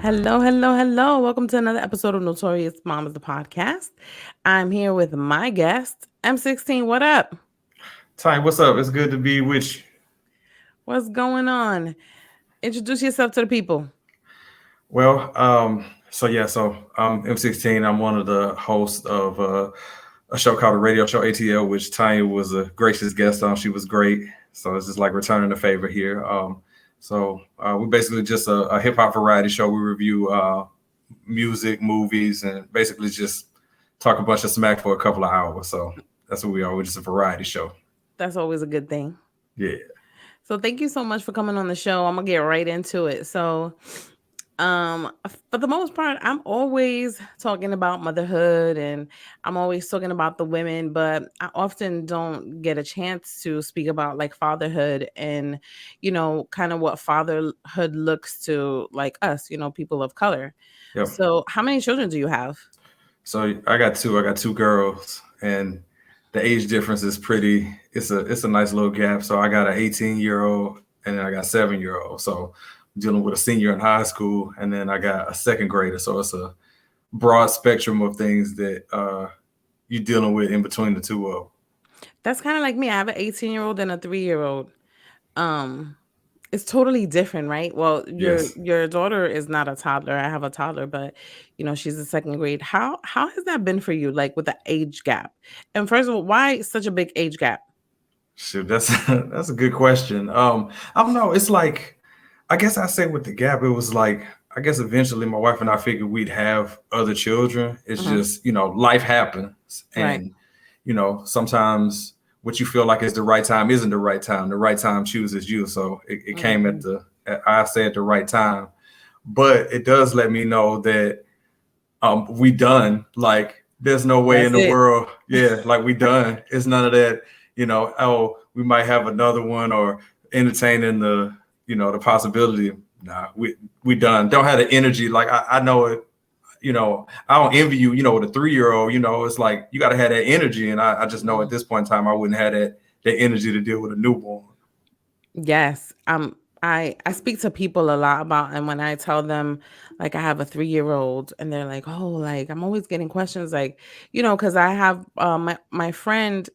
Hello, hello, hello. Welcome to another episode of Notorious Moms, the podcast. I'm here with my guest, M-16. What up? Ty, what's up? It's good to be with you. What's going on? Introduce yourself to the people. I'm M16. I'm one of the hosts of a show called the radio show ATL, which Tania was a gracious guest on. She was great. So it's just like returning the favor here. We're basically just a hip hop variety show. We review music, movies, and basically just talk a bunch of smack for a couple of hours. So that's what we are. We're just a variety show. That's always a good thing. Yeah. So thank you so much for coming on the show. I'm gonna get right into it. For the most part, I'm always talking about motherhood and I'm always talking about the women, but I often don't get a chance to speak about like fatherhood and kind of what fatherhood looks to like us, people of color. Yep. So how many children do you have? So I got two. I got two girls, and the age difference is pretty. It's a nice little gap. So I got an 18-year-old, and then I got a 7-year-old. So I'm dealing with a senior in high school, and then I got a second grader. So it's a broad spectrum of things that you're dealing with in between the two of them. That's kind of like me. I have an 18-year-old and a 3-year-old. Um it's totally different, right? Well, your Yes. your daughter is not a toddler. I have a toddler, but she's in second grade. How has that been for you, like with the age gap? And first of all, why such a big age gap? Shoot, that's that's a good question. I don't know. It's like I guess I say with the gap, it was like I guess eventually my wife and I figured we'd have other children. It's Hmm. just life happens, Right. and sometimes what you feel like is the right time isn't the right time. The right time chooses you. So it came Hmm. I say at the right time, but it does let me know that we done. Like there's no way in That's the it. world, yeah, like we done. It's none of that, oh, we might have another one or entertaining the possibility. Nah, we done. Don't have the energy. Like I know it, I don't envy you, with a 3-year-old, it's like you gotta have that energy. And I just know at Mhm. this point in time I wouldn't have that energy to deal with a newborn. Yes. I speak to people a lot about, and when I tell them like I have a 3-year-old and they're like, "Oh, like I'm always getting questions like, cuz I have my friend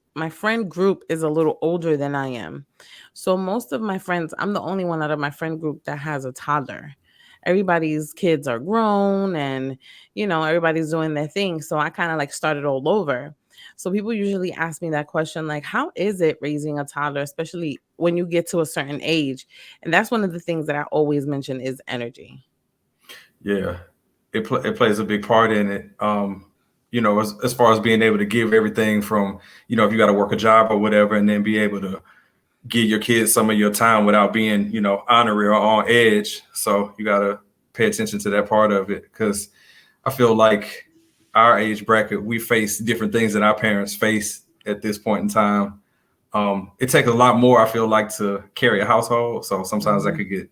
group is a little older than I am. So most of my friends, I'm the only one out of my friend group that has a toddler. Everybody's kids are grown and everybody's doing their thing. So I kind of like started all over. So people usually ask me that question, like, how is it raising a toddler, especially when you get to a certain age? And that's one of the things that I always mention is energy. Yeah, it plays a big part in it. As far as being able to give everything from, if you got to work a job or whatever, and then be able to give your kids some of your time without being, honorary or on edge. So you got to pay attention to that part of it because I feel like our age bracket, we face different things that our parents face at this point in time. It takes a lot more, I feel like, to carry a household. So sometimes that Mhm. could get,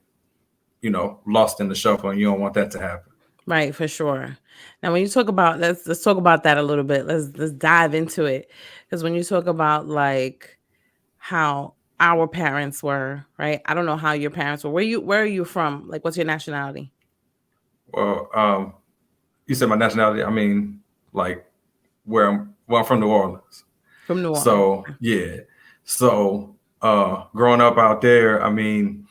lost in the shuffle, and you don't want that to happen. Right, for sure. Now, when you talk about let's talk about that a little bit. Let's dive into it because when you talk about like how our parents were, right? I don't know how your parents were. Where are you from? Like, what's your nationality? Well, you said my nationality. I mean, like where I'm from, New Orleans. From New Orleans. So yeah. So growing up out there, I mean,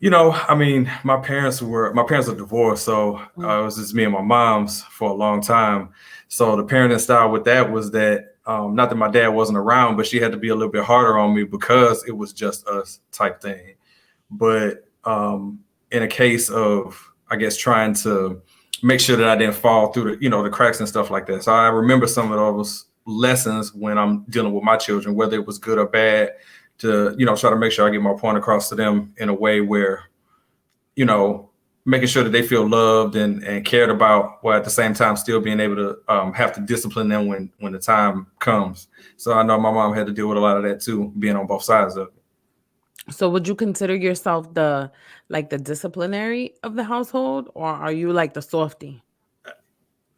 my parents are divorced, so Mhm. it was just me and my mom's for a long time. So the parenting style with that was that not that my dad wasn't around, but she had to be a little bit harder on me because it was just us type thing. But in a case of, I guess, trying to make sure that I didn't fall through the cracks and stuff like that. So I remember some of those lessons when I'm dealing with my children, whether it was good or bad, to try to make sure I get my point across to them in a way where you know making sure that they feel loved and cared about, while at the same time still being able to have to discipline them when the time comes. So I know my mom had to deal with a lot of that too, being on both sides of it. So would you consider yourself the disciplinary of the household, or are you like the softy?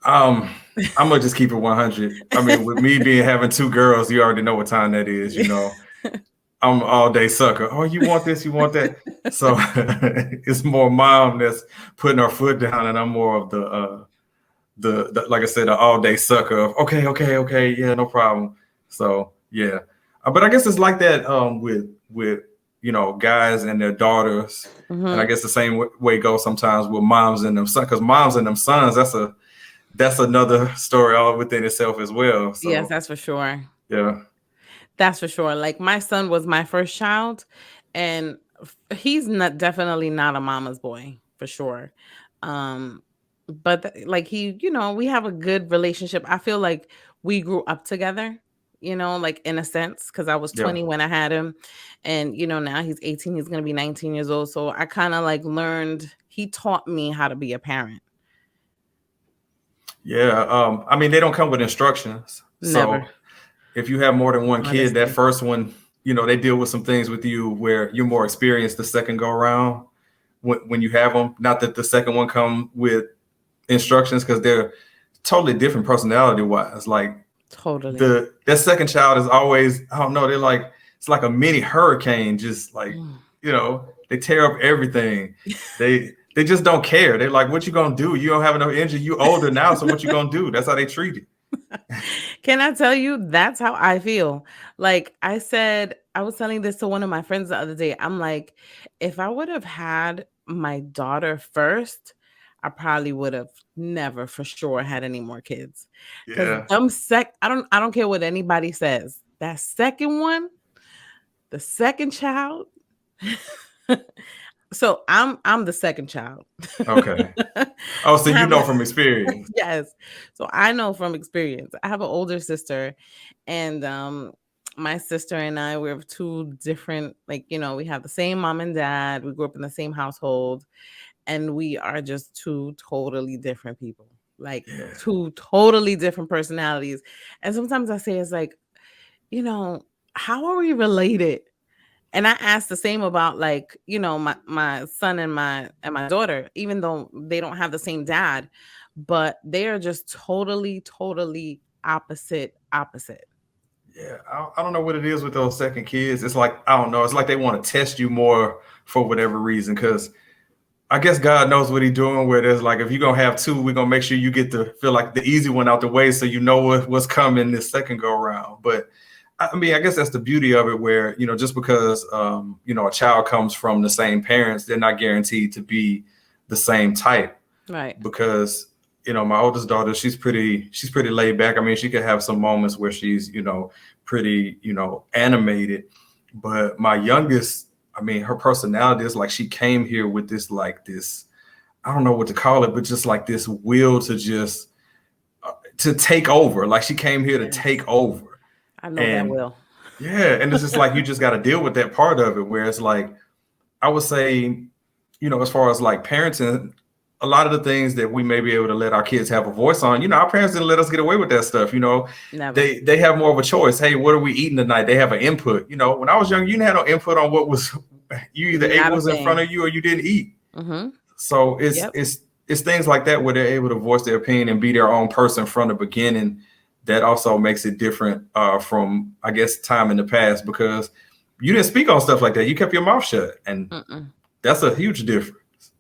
um I'm gonna just keep it 100. I mean, with me being having two girls, you already know what time that is. I'm all day sucker. Oh, you want this, you want that. So it's more mom that's putting her foot down, and I'm more of the like I said, the all day sucker of okay, okay, okay, yeah, no problem. So yeah, but I guess it's like that with guys and their daughters, and I Hmm. guess the same way goes sometimes with moms and them sons, because moms and them sons, that's another story all within itself as well. Yes, So that's for sure. yeah, That's for sure. Like my son was my first child, and he's not definitely not a mama's boy for sure. Um, but like he, we have a good relationship. I feel like we grew up together. Like in a sense, because I was yeah, 20 when I had him, and now he's 18. He's gonna be 19 years old. So I kind of like learned. He taught me how to be a parent. yeah. I mean, they don't come with instructions, so Never, if you have more than one kid, that honestly, first one, they deal with some things with you where you're more experienced the second go around when you have them. Not that the second one come with instructions, because they're totally different personality wise. Like totally. that second child is always, I don't know, they're like, it's like a mini hurricane, just like, they tear up everything. They just don't care. They're like, what you gonna do? You don't have enough energy. You older now, so what you gonna do? That's how they treat it. Can I tell you that's how I feel? Like I said, I was telling this to one of my friends the other day. I'm like, if I would have had my daughter first, I probably would have never for sure had any more kids. Cause Yeah. I don't care what anybody says. That second one, the second child. So I'm the second child. Okay. Oh, so I you have know from experience. yes. So I know from experience. I have an older sister, and my sister and I, we're two different, like, we have the same mom and dad. We grew up in the same household, and we are just two totally different people. Like Yeah. two totally different personalities. And sometimes I say it's like, you know, how are we related? And I asked the same about like, my son and my daughter, even though they don't have the same dad, but they are just totally, totally opposite. Yeah, I don't know what it is with those second kids. It's like, I don't know. It's like they want to test you more for whatever reason. Because I guess God knows what He's doing. Where there's like, if you're gonna have two, we're gonna make sure you get to feel like the easy one out the way, so you know what's coming this second go around. But I mean, I guess that's the beauty of it. Where just because a child comes from the same parents, they're not guaranteed to be the same type, Right. because my oldest daughter, she's pretty laid back. I mean, she could have some moments where she's pretty animated, but my youngest, I mean, her personality is like she came here with this, like this, I don't know what to call it, but just like this will to just to take over. Like she came here to Yes. take over. I know that And will. yeah, and it's just like you just got to deal with that part of it, where it's like, I would say, as far as like parenting, a lot of the things that we may be able to let our kids have a voice on, our parents didn't let us get away with that stuff. Never. They have more of a choice. Hey, what are we eating tonight? They have an input. When I was young, you didn't have no input on what was, you either ate Not what a was in front thing. of you or you didn't eat. Mm-hmm. So it's Yep. it's it's things like that where they're able to voice their opinion and be their own person from the beginning. That also makes it different from, I guess, time in the past, because you didn't speak on stuff like that. You kept your mouth shut, and Mm-mm. that's a huge difference.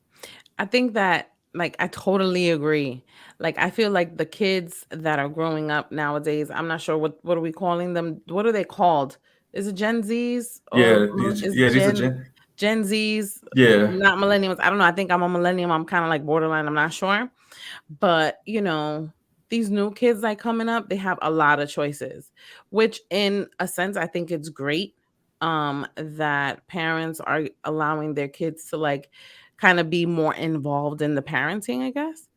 I think that, like, I totally agree. Like, I feel like the kids that are growing up nowadays, I'm not sure what are we calling them? What are they called? Is it Gen Zs or Yeah, is yeah. These are Gen Zs, yeah, not millennials? I don't know. I think I'm a millennium. I'm kind of like borderline. I'm not sure. But, these new kids like coming up, they have a lot of choices, which in a sense I think it's great that parents are allowing their kids to like kind of be more involved in the parenting, I guess.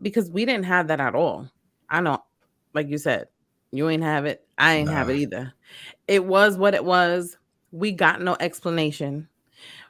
Because we didn't have that at all. I know, like you said, you ain't have it. I ain't have nah, it either. It was what it was. We got no explanation.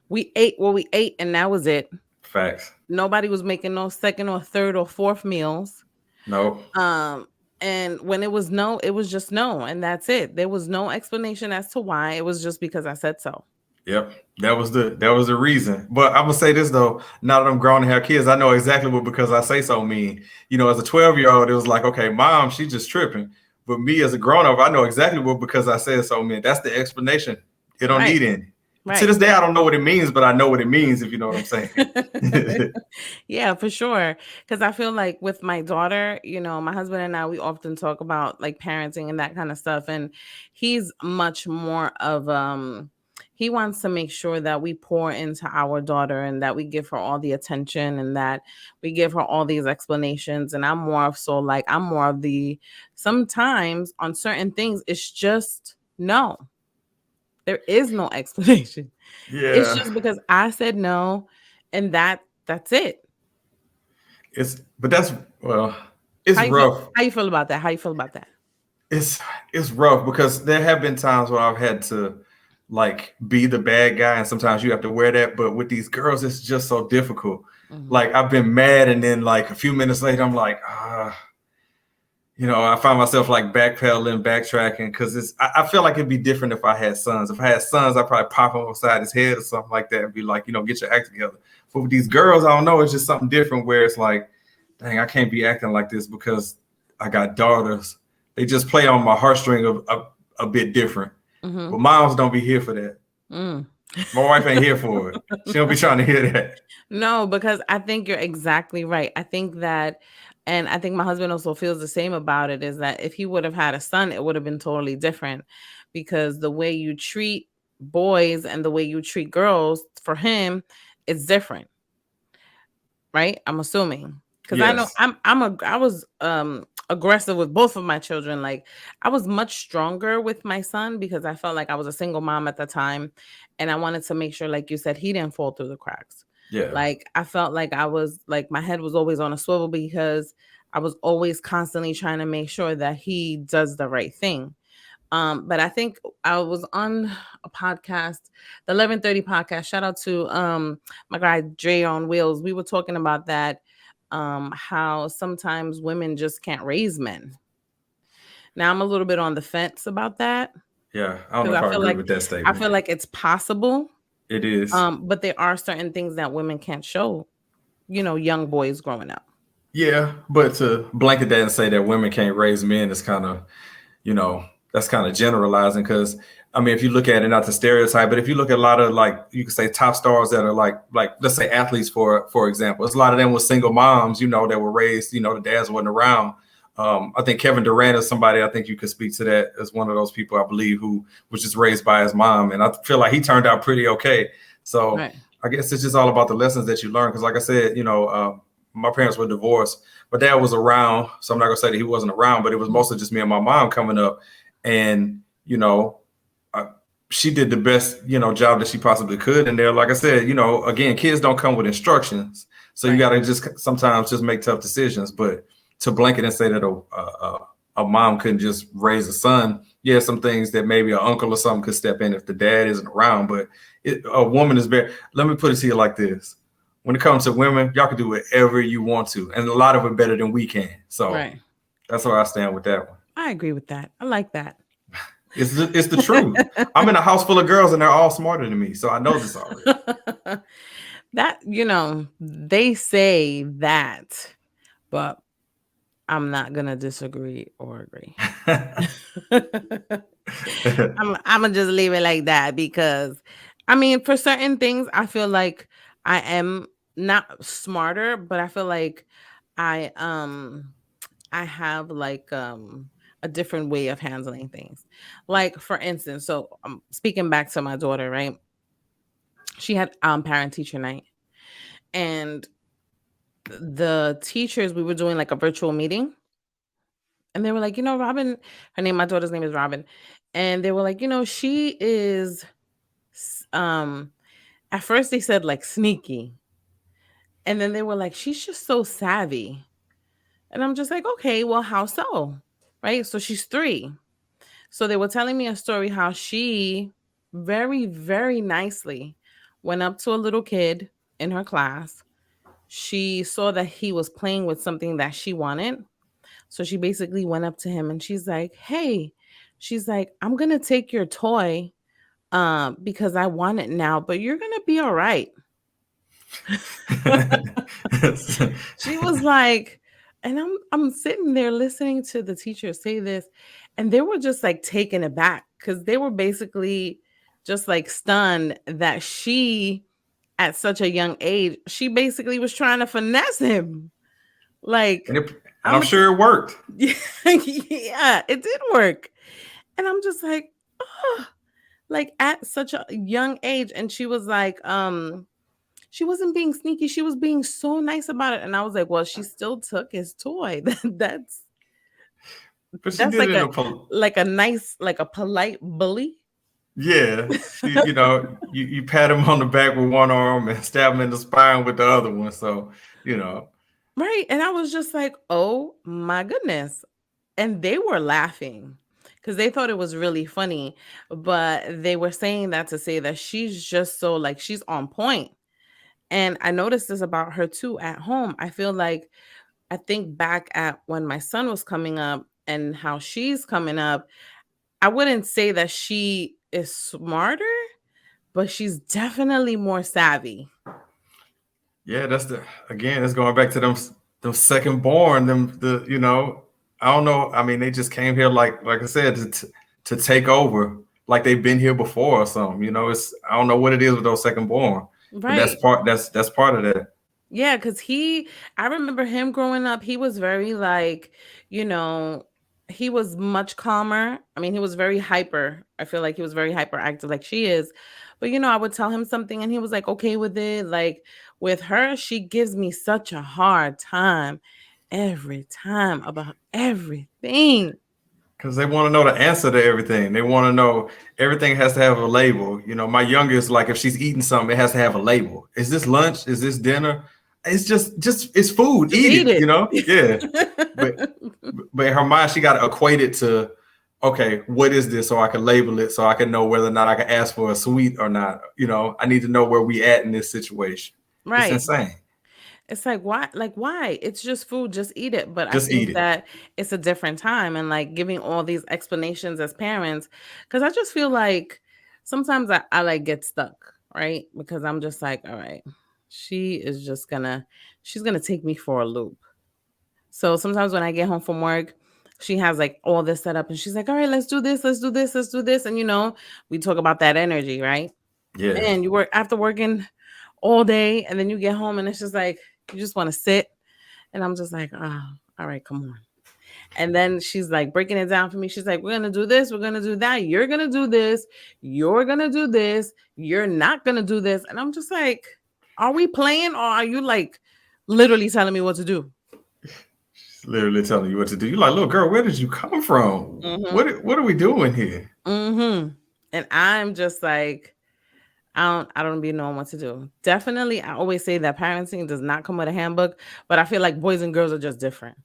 We ate what we ate, and that was it. facts. Nobody was making no second or third or fourth meals. No, Um, and when it was no, it was just no, and that's it. There was no explanation as to why. It was just because I said so. yep. That was the reason. But I'm gonna say this though. Now that I'm grown and have kids, I know exactly what because I say so mean. As a 12-year-old, it was like, okay, mom, she's just tripping. But me as a grown up, I know exactly what because I said so, man. That's the explanation. It don't Right. need any. To Right. this day, I don't know what it means, but I know what it means, if you know what I'm saying. Yeah, for sure. Because I feel like with my daughter, my husband and I, we often talk about like parenting and that kind of stuff. And he's much more of he wants to make sure that we pour into our daughter and that we give her all the attention and that we give her all these explanations. And I'm more of the sometimes on certain things, it's just no. There is no explanation. It's Yeah. just because I said no, and that's it. But that's, well, it's How you feel? rough. How you feel about that? How you feel about that? it's it's rough because there have been times where I've had to like be the bad guy, and sometimes you have to wear that. But with these girls, it's just so difficult. Mhm. Like I've been mad, and then like a few minutes later, I'm like, I find myself like backpedaling, backtracking because I feel like it'd be different if I had sons. If I had sons, I'd probably pop him upside his head or something like that and be like, get your act together. But with these girls, I don't know. It's just something different where it's like, dang, I can't be acting like this because I got daughters. They just play on my heartstring a bit different. Mhm. But moms don't be here for that. Mm. My wife ain't here for it. She don't be trying to hear that. No, because I think you're exactly right. I think that, and I think my husband also feels the same about it, is that if he would have had a son, it would have been totally different because the way you treat boys and the way you treat girls for him, it's different. Right? I'm assuming. Because I know Yes. I was aggressive with both of my children. Like I was much stronger with my son because I felt like I was a single mom at the time. And I wanted to make sure, like you said, he didn't fall through the cracks. Yeah. Like I felt like I was like my head was always on a swivel because I was always constantly trying to make sure that he does the right thing. But I think I was on a podcast, the 11:30 podcast. Shout out to my guy Dre on Wheels. We were talking about that, how sometimes women just can't raise men. Now I'm a little bit on the fence about that Yeah. I don't know because if I agree with that I statement. feel like it's possible. It is. But there are certain things that women can't show, young boys growing up. Yeah, but to blanket that and say that women can't raise men is kind of, you know, that's kind of generalizing because I mean, if you look at it, not to stereotype, but if you look at a lot of like you could say top stars that are like let's say athletes for example, it's a lot of them with single moms, that were raised, the dads wasn't around. I think Kevin Durant is somebody I think you could speak to that as one of those people I believe who was just raised by his mom, and I feel like he turned out pretty okay. So Right. I guess it's just all about the lessons that you learn. Because like I said, my parents were divorced. My dad was around, so I'm not gonna say that he wasn't around, but it was mostly just me and my mom coming up, and I, she did the best job that she possibly could. And there, like I said, again, kids don't come with instructions, so you Right. got to just sometimes just make tough decisions. But to blanket and say that a mom couldn't just raise a son, yeah, some things that maybe an uncle or something could step in if the dad isn't around. But a woman is very. Let me put it to you like this: when it comes to women, y'all can do whatever you want to, and a lot of it better than we can. So Right. that's where I stand with that one. I agree with that. I like that. It's the truth. I'm in a house full of girls and they're all smarter than me, so I know this already. That, they say that, but I'm not gonna disagree or agree. I'm gonna just leave it like that because I mean, for certain things, I feel like I am not smarter, but I feel like I I have like a different way of handling things. Like for instance, so speaking back to my daughter, right? She had parent teacher night, and the teachers, we were doing like a virtual meeting, and they were like, Robin, my daughter's name is Robin, and they were like, she is s- um at first they said like sneaky, and then they were like, she's just so savvy. And I'm just like, okay, well, how so? Right? So she's 3. So they were telling me a story how she very, very nicely went up to a little kid in her class. She saw that he was playing with something that she wanted. So she basically went up to him and she's like, "Hey," she's like, "I'm going to take your toy because I want it now, but you're going to be all right." She was like, And I'm sitting there listening to the teacher say this, and they were just like taken aback because they were basically just like stunned that she, at such a young age, she basically was trying to finesse him. Like, And I'm I'm a sure it worked. yeah, yeah, it did work. And I'm just like, oh, like at such a young age. And she was like, she wasn't being sneaky. She was being so nice about it. And I was like, well, she still took his toy. But she That's did it in a like a nice, like a polite bully. yeah. You pat him on the back with one arm and stab him in the spine with the other one. So, you know. Right. And I was just like, oh my goodness. And they were laughing because they thought it was really funny. But they were saying that to say that she's just so like she's on point. And I noticed this about her too at home. I feel like I think back at when my son was coming up and how she's coming up. I wouldn't say that she is smarter, but she's definitely more savvy. Yeah, that's the again, it's going back to them second born, them the I don't know. I mean, they just came here like I said to take over, like they've been here before or something. It's I don't know what it is with those second born, but Right. that's part of that. Yeah, because I remember him growing up, he was very like, you know, he was much calmer. I mean, he was very hyper. I feel like he was very hyperactive, like she is. But, I would tell him something and he was like, okay with it. Like with her, she gives me such a hard time every time about everything. Because they want to know the answer to everything. They want to know everything has to have a label. My youngest, like if she's eating something, it has to have a label. Is this lunch? Is this dinner? It's just it's food. Just Eat eat it. it. Yeah. But in her mind, she got to equate it to, okay, what is this? So I can label it, so I can know whether or not I can ask for a sweet or not. I need to know where we at in this situation. It's Right. insane. It's like, why? Like, why? It's just food, just eat it. But I Just eat think it. that it's a different time and like giving all these explanations as parents, because I just feel like sometimes I like get stuck, right? Because I'm just like, all right, she is just she's gonna take me for a loop. So sometimes when I get home from work, she has like all this set up and she's like, all right, let's do this, let's do this, let's do this. And we talk about that energy, right? Yeah. Man, you work after working all day and then you get home and it's just like you just want to sit. And I'm just like, oh, all right, come on. And then she's like breaking it down for me. She's like, we're gonna do this, we're gonna do that, you're gonna do this, you're gonna do this, you're not gonna do this. And I'm just like, are we playing or are you like literally telling me what to do? She's literally telling you what to do. You're like, little girl, where did you come from? Mm-hmm. What are we doing here? Mm-hmm. And I'm just like, I don't be knowing what to do. Definitely, I always say that parenting does not come with a handbook, but I feel like boys and girls are just different.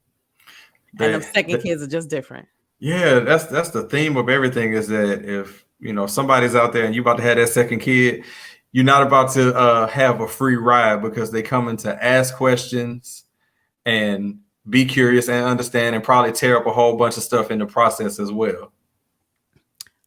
And them second That kids are just different. Yeah, that's the theme of everything is that if somebody's out there and you about to have that second kid, you're not about to have a free ride because they coming to ask questions and be curious and understand and probably tear up a whole bunch of stuff in the process as well.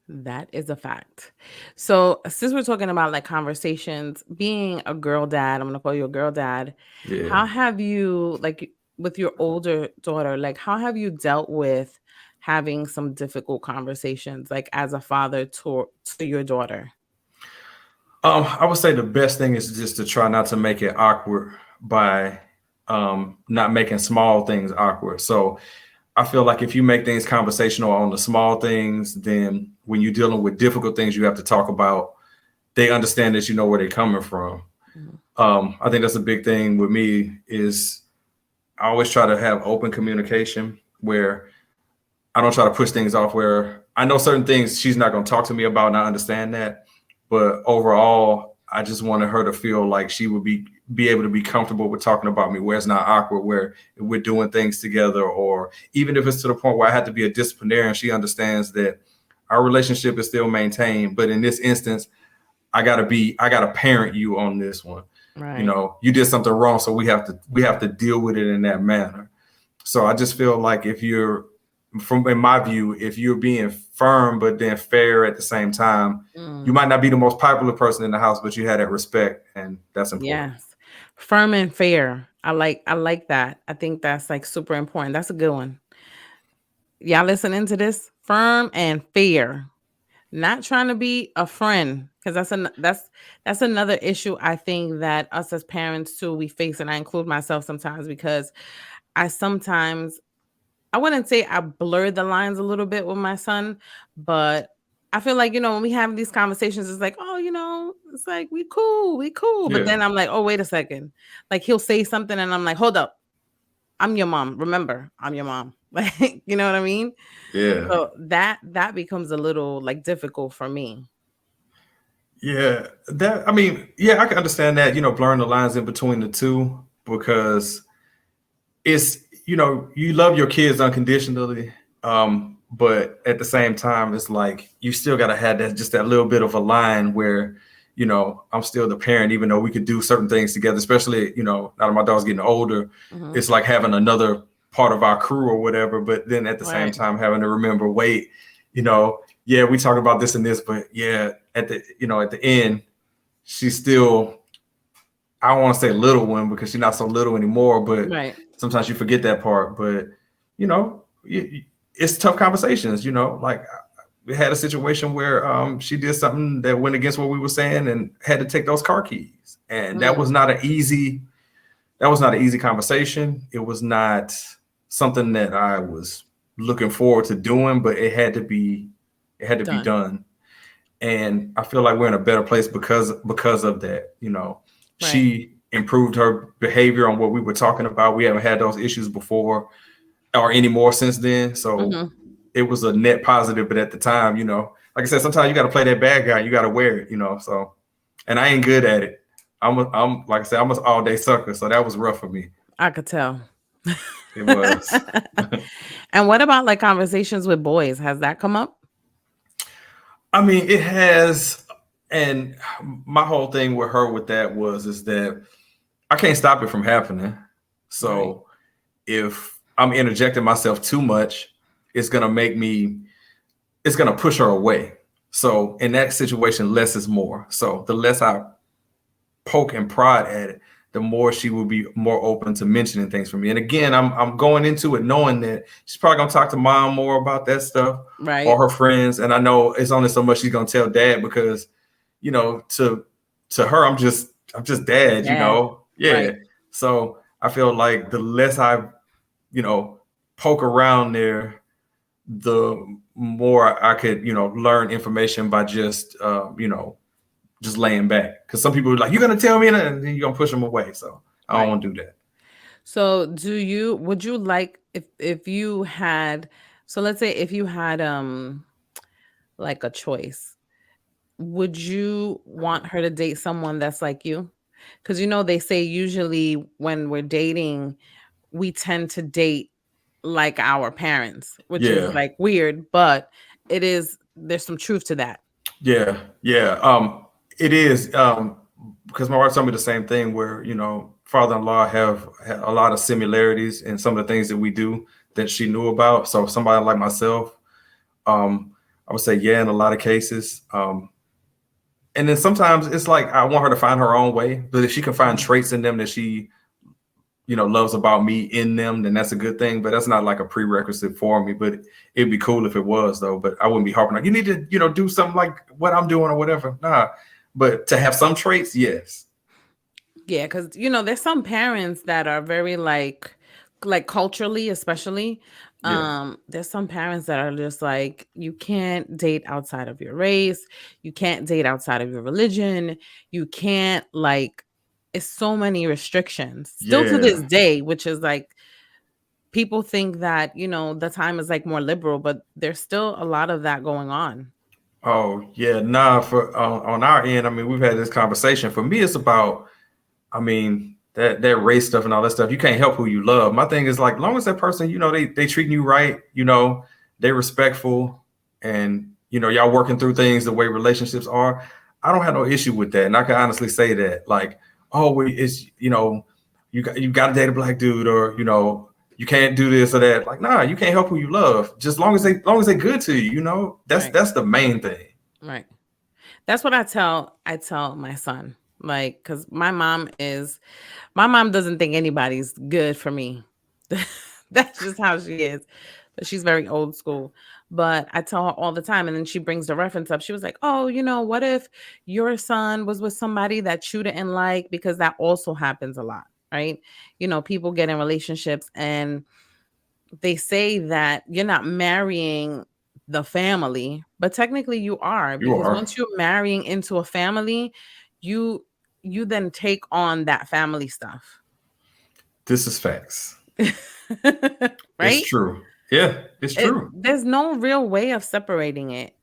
That is a fact. So, since we're talking about like conversations, being a girl dad, I'm gonna call you a girl dad. Yeah. How have you, like, with your older daughter, like, how have you dealt with having some difficult conversations, like, as a father to your daughter? I would say the best thing is just to try not to make it awkward by not making small things awkward. So I feel like if you make things conversational on the small things, then when you're dealing with difficult things you have to talk about, they understand that you know where they're coming from. Mhm. I think that's a big thing with me is I always try to have open communication where I don't try to push things off where I know certain things she's not going to talk to me about and I understand that. But overall, I just wanted her to feel like she would be able to be comfortable with talking about me where it's not awkward, where we're doing things together, or even if it's to the point where I have to be a disciplinarian, she understands that our relationship is still maintained. But in this instance, I gotta parent you on this one. Right. You did something wrong, so we have to deal with it in that manner. So I just feel like if you're from in my view, if you're being firm but then fair at the same time, you Mm, might not be the most popular person in the house, but you had that respect, and that's important. yes. Firm and fair. I like that. I think that's like super important. That's a good one. Y'all listening to this? Firm and fair. Not trying to be a friend, because that's another issue I think that us as parents too we face, and I include myself sometimes because I sometimes I wouldn't say I blurred the lines a little bit with my son, but I feel like, when we have these conversations, it's like, oh, it's like we cool. But Yeah, then I'm like, oh, wait a second. Like he'll say something and I'm like, hold up, I'm your mom. Remember, I'm your mom. Like, you know what I mean? yeah, So that becomes a little like difficult for me. yeah. That I mean, yeah, I can understand that. Blurring the lines in between the two because it's you love your kids unconditionally, but at the same time, it's like you still got to have that little bit of a line where I'm still the parent, even though we could do certain things together. Especially now that my dog's getting older, Hmm. it's like having another part of our crew or whatever. But then at the same Right. time, having to remember, wait, yeah, we talk about this and this, but yeah, at the end, she's still, I don't want to say little one because she's not so little anymore, but Right. sometimes you forget that part. But you know, it's tough conversations. Like we had a situation where she did something that went against what we were saying and had to take those car keys, and that was Mm, not an easy. That was not an easy conversation. It was not something that I was looking forward to doing, but it had to be. It had to be done. done, and I feel like we're in a better place because of that. Right. She improved her behavior on what we were talking about. We haven't had those issues before or anymore since then. So Hmm. it was a net positive. But at the time, like I said, sometimes you got to play that bad guy. You got to wear it. So, and I ain't good at it. I'm like I said, I'm an all day sucker. So that was rough for me. I could tell. It was. And what about like conversations with boys? Has that come up? I mean, it has. And my whole thing with her with that is that I can't stop it from happening. Right. So if I'm interjecting myself too much, it's gonna make me, it's gonna push her away. So in that situation, less is more. So the less I poke and prod at it, the more she will be more open to mentioning things for me. And again, I'm going into it knowing that she's probably gonna talk to mom more about that stuff or Right. her friends. And I know it's only so much she's gonna tell dad because, to her, I'm just dad, Dad. Yeah. Right. So I feel like the less I, you know, poke around there, the more I could, learn information by just laying back. Because some people are like, "You're gonna tell me," and then you're gonna push them away. So I don't Right. want to do that. So would you like if you had so let's say if you had like a choice, would you want her to date someone that's like you? Because they say usually when we're dating, we tend to date like our parents, which is Yeah, like weird, but there's some truth to that. yeah, yeah. It is because my wife told me the same thing. Where father-in-law have a lot of similarities in some of the things that we do that she knew about. So somebody like myself, I would say yeah in a lot of cases. And then sometimes it's like I want her to find her own way. But if she can find Mhm. traits in them that she loves about me in them, then that's a good thing. But that's not like a prerequisite for me. But it'd be cool if it was though. But I wouldn't be harping like you need to do something like what I'm doing or whatever. Nah, but to have some traits, yes, Yeah, because there's some parents that are very like culturally, especially. yeah, There's some parents that are just like, you can't date outside of your race, you can't date outside of your religion, you can't like it's so many restrictions. Still to this yeah. day, which is like people think that, the time is like more liberal, but there's still a lot of that going on. Oh yeah, nah. For on our end, I mean, we've had this conversation. For me, it's about, I mean, that race stuff and all that stuff. You can't help who you love. My thing is like, long as that person, they treating you right, they respectful, and y'all working through things the way relationships are. I don't have no issue with that, and I can honestly say that. Like, oh, it's you got to date a black dude, or you can't do this or that. Like, nah, you can't help who you love. Just long as they good to you, that's Right. that's the main thing. Right. That's what I tell my son. Like, because my mom doesn't think anybody's good for me. That's just how she is. But she's very old school. But I tell her all the time, and then she brings the reference up. She was like, "Oh, what if your son was with somebody that you didn't like?" Because that also happens a lot, right? People get in relationships and they say that you're not marrying the family, but technically you are, You because are. once you're marrying into a family, you you then take on that family stuff. This is facts. It's Right? true. Yeah, it's true. There's no real way of separating it,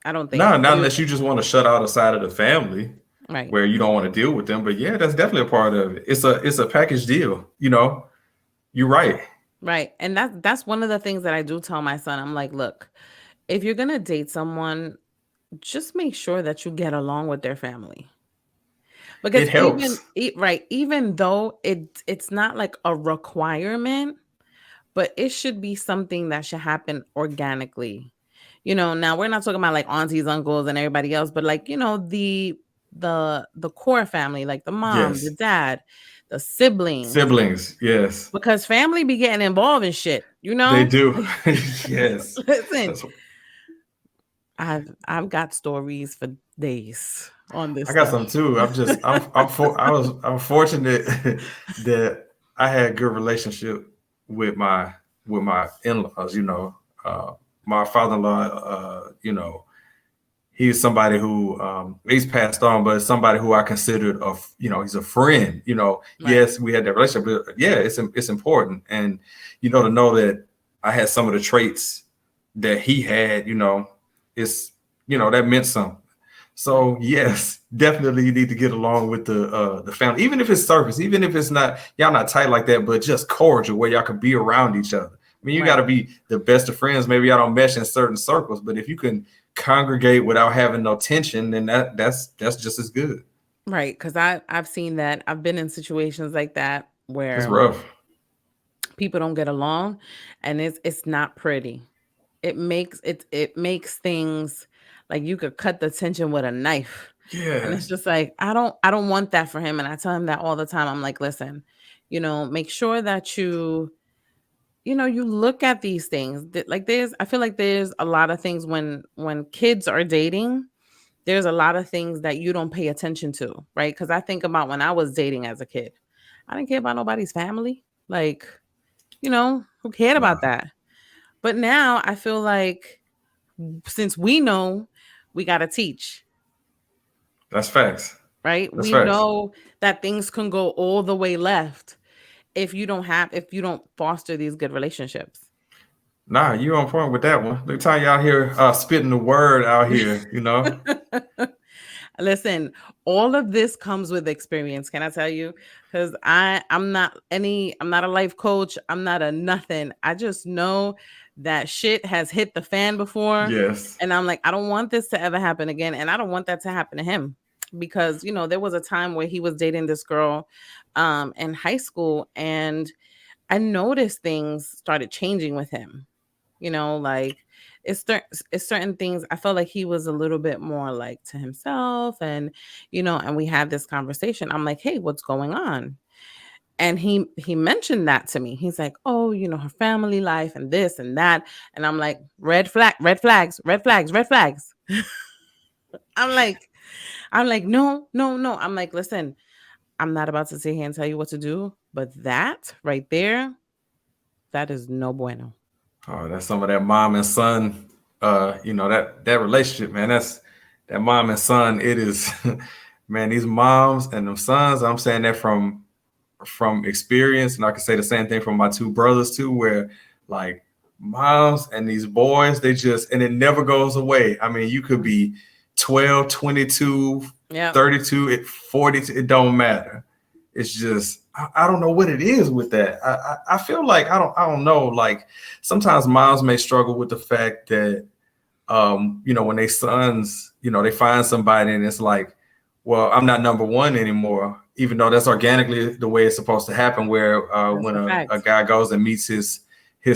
I don't think. No, What not do you unless you think? just want to shut out a side of the family Right. where you don't want to deal with them. But yeah, that's definitely a part of it. It's a package deal. You're right. Right. And that's one of the things that I do tell my son. I'm like, look, if you're gonna date someone, just make sure that you get along with their family. It Because helps. right, even though it's not like a requirement, but it should be something that should happen organically. Now we're not talking about like aunties, uncles, and everybody else, but like, the core family, like the mom, the Yes. dad, the siblings, Siblings. Yes. because family be getting involved in shit, They do. Like, Yes. listen, That's I've got stories for days on this I got stuff. some too. I'm fortunate that I had a good relationship with my in-laws. Uh, my father-in-law. He's somebody who he's passed on, but somebody who I considered he's a friend. Right, Yes, we had that relationship, but yeah, it's important, and to know that I had some of the traits that he had. It's that meant something. right, So yes, definitely you need to get along with the family, even if it's surface, even if it's not y'all not tight like that, but just cordial where y'all can be around each other. I mean, you got right, to be the best of friends. Maybe y'all don't mesh in certain circles, but if you can congregate without having no tension, then that's just as good. right. Because I've seen that. I've been in situations like that It's where rough. people don't get along, and it's not pretty. It makes things like you could cut the tension with a knife. And Yeah, it's just like I don't want that for him. And I tell him that all the time. I'm like, listen, make sure that you look at these things. Like I feel like there's a lot of things when kids are dating, there's a lot of things that you don't pay attention to, right? Because I think about when I was dating as a kid. I didn't care about nobody's family. Like, who cared about nah, that? But now I feel like since we know, we got to teach, that's facts. right? That's We facts. know that things can go all the way left if you don't foster these good relationships. Nah, you on point with that one. Look, Tanya out here spitting the word out here. Listen, all of this comes with experience, can I tell you? Because I'm not a life coach. I'm not a nothing. I just know that shit has hit the fan before. Yes. And I'm like, I don't want this to ever happen again. And I don't want that to happen to him. Because, there was a time where he was dating this girl in high school, and I noticed things started changing with him. Like it's certain things I felt like he was a little bit more like to himself, and we had this conversation. I'm like, hey, what's going on? And he mentioned that to me. He's like, oh, her family life and this and that. And I'm like, red flag, red flags, red flags, red flags. I'm like, no, no, no. I'm like, listen, I'm not about to sit here and tell you what to do, but that right there, that is no bueno. Oh, that's some of that mom and son. That relationship, man. That's that mom and son. It is, man. These moms and them sons. I'm saying that from experience, and I can say the same thing from my two brothers too. Where like moms and these boys, they just and it never goes away. I mean, you could be 12, 22, Yeah. 32, 40. It don't matter. It's just I don't know what it is with that. I feel like I don't know. Like sometimes moms may struggle with the fact that when they sons, they find somebody and it's like, well, I'm not number one anymore, even though that's organically the way it's supposed to happen. Where That's when a a fact. guy goes and meets his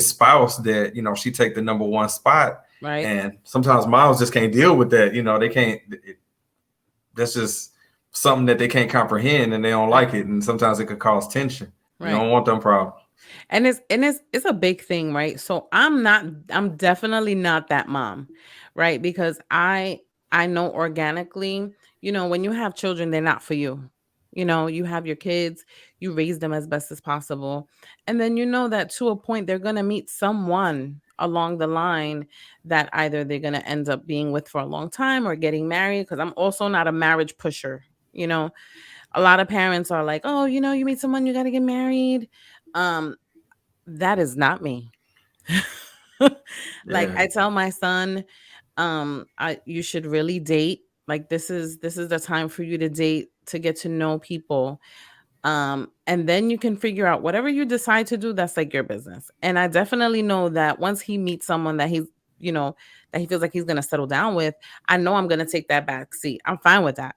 spouse, that she take the number one spot, Right. and sometimes moms just can't deal with that. They can't. That's just something that they can't comprehend and they don't like it, and sometimes it could cause tension. You Right. don't want them problems. And it's a big thing, right? So I'm definitely not that mom, right? Because I know organically, when you have children, they're not for you. You have your kids, you raise them as best as possible. And then you know that to a point they're going to meet someone along the line that either they're going to end up being with for a long time or getting married, because I'm also not a marriage pusher. You know, a lot of parents are like, "Oh, you meet someone, you got to get married." Um that is not me. Like Yeah, I tell my son, you should really date. Like this is the time for you to date, to get to know people. And then you can figure out whatever you decide to do, that's like your business. And I definitely know that once he meets someone you know, that he feels like he's gonna settle down with, I know I'm gonna take that back seat. I'm fine with that.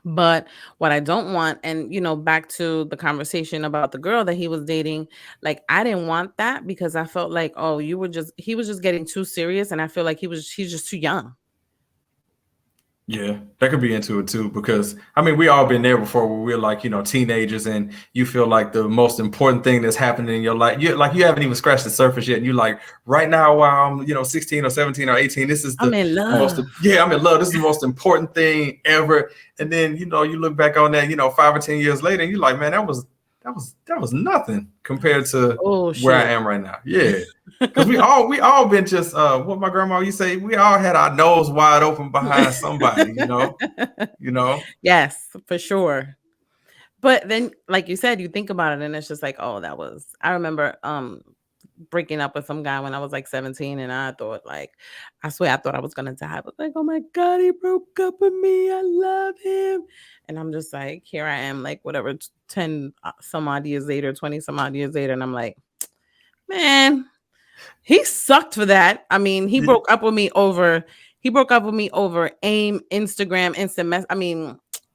But what I don't want, and back to the conversation about the girl that he was dating, like I didn't want that because I felt like, oh, he was just getting too serious, and I feel like he's just too young. yeah, that could be into it too. Because I mean, we all been there before, where we're like, teenagers, and you feel like the most important thing that's happening in your life, you haven't even scratched the surface yet, and you like, right now, while I'm 16 or 17 or 18, this is I'm the in the most, love. yeah, I'm in love. This is the most important thing ever. And then you look back on that, 5 or 10 years later, and you're like, man, that was nothing compared to Oh where I shit. am right now. Yeah. Because we all been just what my grandma used to say, we all had our nose wide open behind somebody, you know. Yes, for sure. But then, like you said, you think about it, and it's just like, oh, that was. I remember breaking up with some guy when I was like 17, and I thought, like, I swear I thought I was gonna die. I was like, oh my god, he broke up with me. I love him. And I'm just like, here I am, like whatever, 10 some odd years later, 20 some odd years later, and I'm like, man, he sucked for that. I mean, he broke up with me over AIM, Instagram,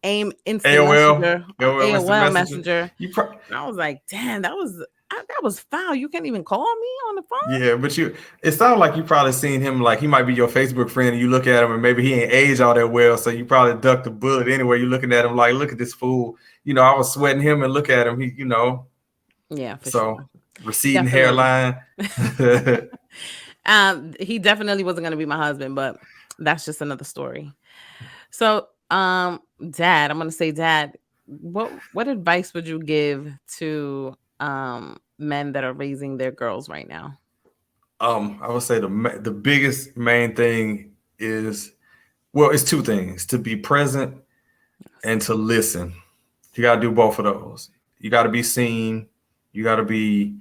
AIM instant AOL, messenger, AOL Instant AOL Messenger. messenger. You pro- And I was like, damn, that was foul. You can't even call me on the phone. yeah, but it sounds like you probably seen him, like he might be your Facebook friend, and you look at him and maybe he ain't aged all that well, so you probably ducked the bullet anyway. You're looking at him like, look at this fool. I was sweating him, and look at him. Yeah, for So sure. receding Definitely. hairline. He definitely wasn't gonna be my husband, but that's just another story. So, Dad, I'm gonna say, Dad, what advice would you give to men that are raising their girls right now? I would say the biggest main thing is, well, it's two things: to be present and to listen. You got to do both of those. You got to be seen. You got to be,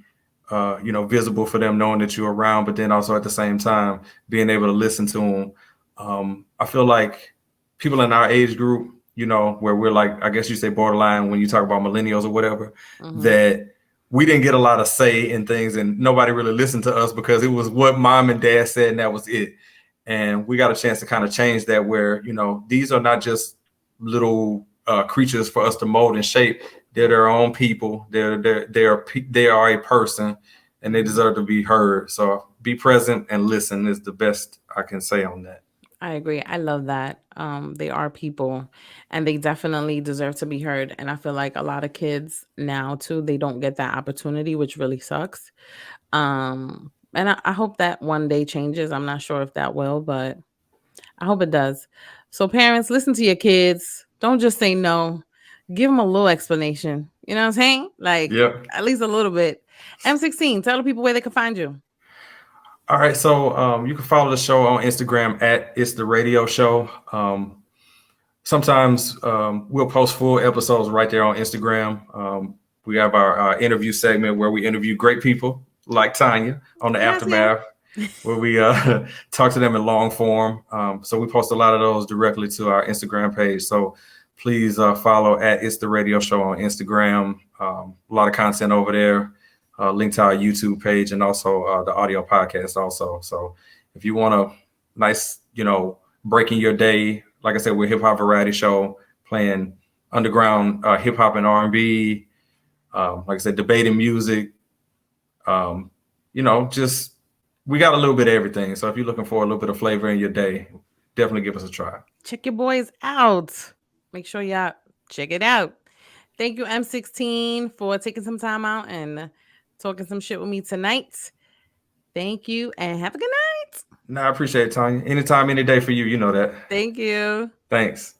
visible for them, knowing that you're around. But then also at the same time, being able to listen to them. I feel like people in our age group, where we're like, I guess you say borderline when you talk about millennials or whatever, Mm-hmm. that we didn't get a lot of say in things, and nobody really listened to us because it was what mom and dad said, and that was it. And we got a chance to kind of change that, where these are not just little creatures for us to mold and shape. They're their own people. They are a person, and they deserve to be heard. So be present and listen is the best I can say on that. I agree. I love that. They are people, and they definitely deserve to be heard. And I feel like a lot of kids now too, they don't get that opportunity, which really sucks. And I hope that one day changes. I'm not sure if that will, but I hope it does. So parents, listen to your kids. Don't just say no. Give them a little explanation. You know what I'm saying? Like Yep. at least a little bit. M-16, tell the people where they can find you. All right. So you can follow the show on Instagram at It's the Radio Show. Sometimes we'll post full episodes right there on Instagram. We have our interview segment where we interview great people like Tanya on the Gracias. Aftermath, where we talk to them in long form. So we post a lot of those directly to our Instagram page. So please follow at It's the Radio Show on Instagram. A lot of content over there. Link to our YouTube page, and also the audio podcast also. So if you want a nice, breaking your day, like I said, we're a hip hop variety show playing underground hip hop and R&B. Like I said, debating music. Just we got a little bit of everything. So if you're looking for a little bit of flavor in your day, definitely give us a try. Check your boys out. Make sure y'all check it out. Thank you, M-16, for taking some time out and talking some shit with me tonight. Thank you and have a good night. No, I appreciate it, Tanya. Anytime, any day for you. You know that. Thank you. Thanks.